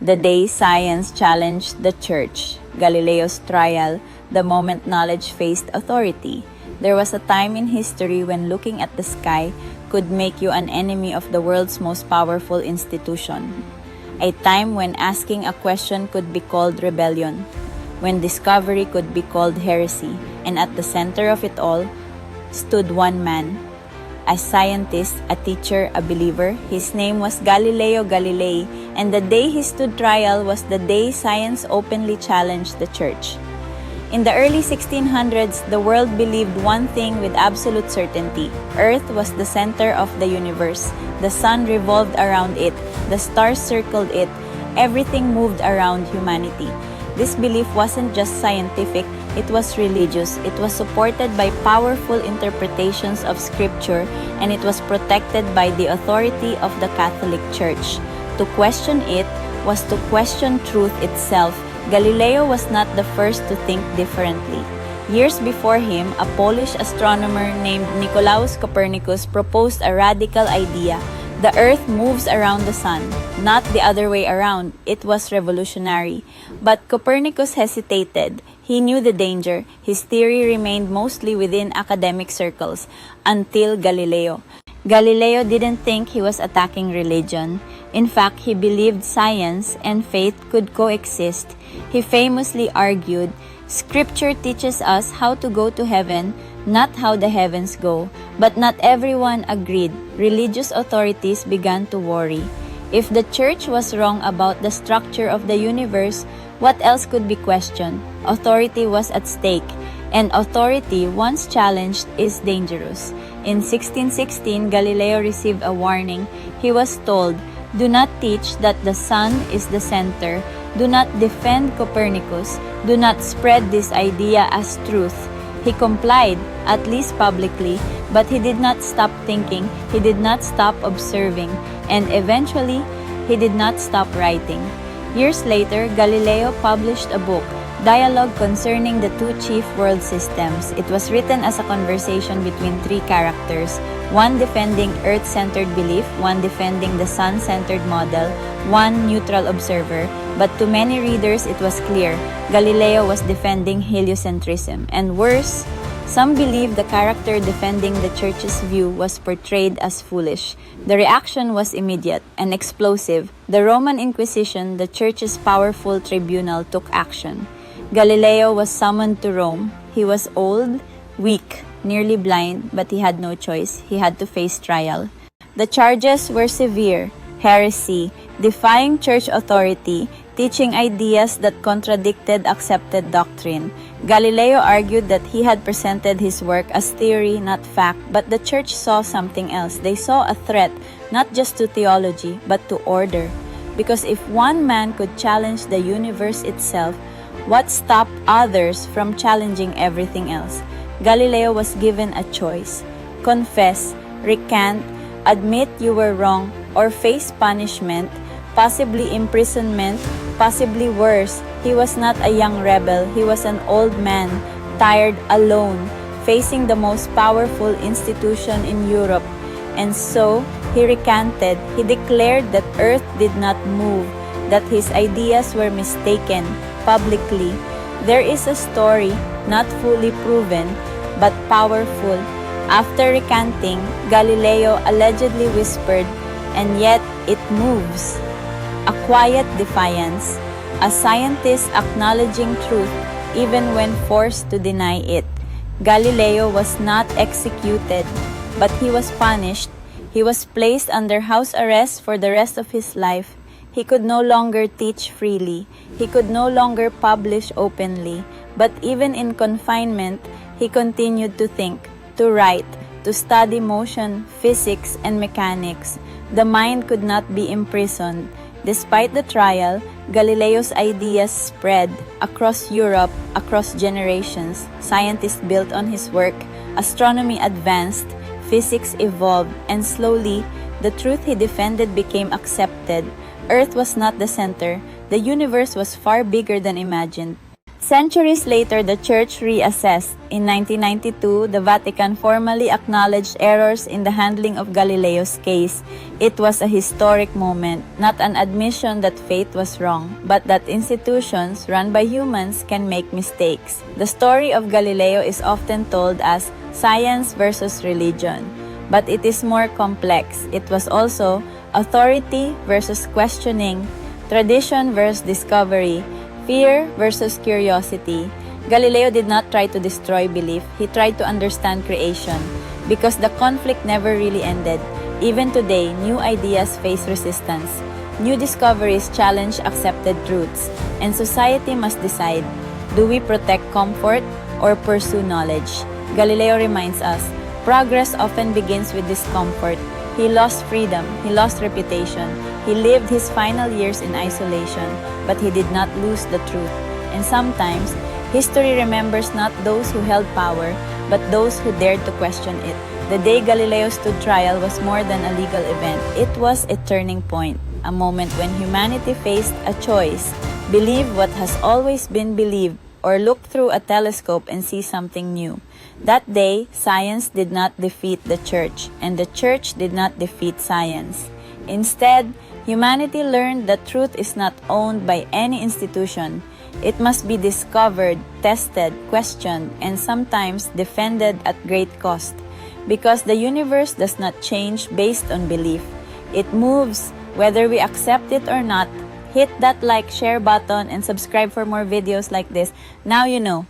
the day science challenged the church, Galileo's trial, the moment knowledge faced authority. There was a time in history when looking at the sky could make you an enemy of the world's most powerful institution. A time when asking a question could be called rebellion, when discovery could be called heresy, and at the center of it all stood one man, a scientist, a teacher, a believer. His name was Galileo Galilei, and the day he stood trial was the day science openly challenged the church. In the early 1600s, the world believed one thing with absolute certainty. Earth was the center of the universe. The sun revolved around it. The stars circled it. Everything moved around humanity. This belief wasn't just scientific, it was religious. It was supported by powerful interpretations of scripture, and it was protected by the authority of the Catholic Church. To question it was to question truth itself. Galileo was not the first to think differently. Years before him, a Polish astronomer named Nicolaus Copernicus proposed a radical idea. The Earth moves around the sun, not the other way around. It was revolutionary. But Copernicus hesitated. He knew the danger. His theory remained mostly within academic circles until Galileo. Galileo didn't think he was attacking religion. In fact, he believed science and faith could coexist. He famously argued, "Scripture teaches us how to go to heaven, not how the heavens go." But not everyone agreed. Religious authorities began to worry. If the church was wrong about the structure of the universe, what else could be questioned? Authority was at stake, and authority, once challenged, is dangerous. In 1616, Galileo received a warning. He was told, "Do not teach that the sun is the center. Do not defend Copernicus. Do not spread this idea as truth." He complied, at least publicly, but he did not stop thinking, he did not stop observing, and eventually, he did not stop writing. Years later, Galileo published a book, Dialogue Concerning the Two Chief World Systems. It was written as a conversation between three characters, one defending Earth-centered belief, one defending the Sun-centered model, one neutral observer. But to many readers, it was clear Galileo was defending heliocentrism. And worse, some believe the character defending the church's view was portrayed as foolish. The reaction was immediate and explosive. The Roman Inquisition, the church's powerful tribunal, took action. Galileo was summoned to Rome. He was old, weak, nearly blind, but he had no choice. He had to face trial. The charges were severe: heresy, defying church authority, teaching ideas that contradicted accepted doctrine. Galileo argued that he had presented his work as theory, not fact, but the church saw something else. They saw a threat, not just to theology, but to order. Because if one man could challenge the universe itself, what stopped others from challenging everything else? Galileo was given a choice: confess, recant, admit you were wrong, or face punishment, possibly imprisonment, possibly worse. He was not a young rebel, he was an old man, tired, alone, facing the most powerful institution in Europe. And so, he recanted. He declared that Earth did not move, that his ideas were mistaken, publicly. There is a story, not fully proven, but powerful. After recanting, Galileo allegedly whispered, "And yet it moves." A quiet defiance, a scientist acknowledging truth even when forced to deny it. Galileo was not executed, but he was punished. He was placed under house arrest for the rest of his life. He could no longer teach freely. He could no longer publish openly. But even in confinement, he continued to think, to write, to study motion, physics, and mechanics. The mind could not be imprisoned. Despite the trial, Galileo's ideas spread across Europe, across generations. Scientists built on his work, astronomy advanced, physics evolved, and slowly, the truth he defended became accepted. Earth was not the center. The universe was far bigger than imagined. Centuries later, the Church reassessed. In 1992, the Vatican formally acknowledged errors in the handling of Galileo's case. It was a historic moment, not an admission that faith was wrong, but that institutions run by humans can make mistakes. The story of Galileo is often told as science versus religion, but it is more complex. It was also authority versus questioning, tradition versus discovery, fear versus curiosity. Galileo did not try to destroy belief, he tried to understand creation. Because the conflict never really ended. Even today, new ideas face resistance. New discoveries challenge accepted truths. And society must decide, do we protect comfort or pursue knowledge? Galileo reminds us, progress often begins with discomfort. He lost freedom, he lost reputation, he lived his final years in isolation, but he did not lose the truth. And sometimes, history remembers not those who held power, but those who dared to question it. The day Galileo stood trial was more than a legal event. It was a turning point, a moment when humanity faced a choice: believe what has always been believed, or look through a telescope and see something new. That day, science did not defeat the church, and the church did not defeat science. Instead, humanity learned that truth is not owned by any institution. It must be discovered, tested, questioned, and sometimes defended at great cost. Because the universe does not change based on belief. It moves, whether we accept it or not. Hit that like, share button, and subscribe for more videos like this. Now you know.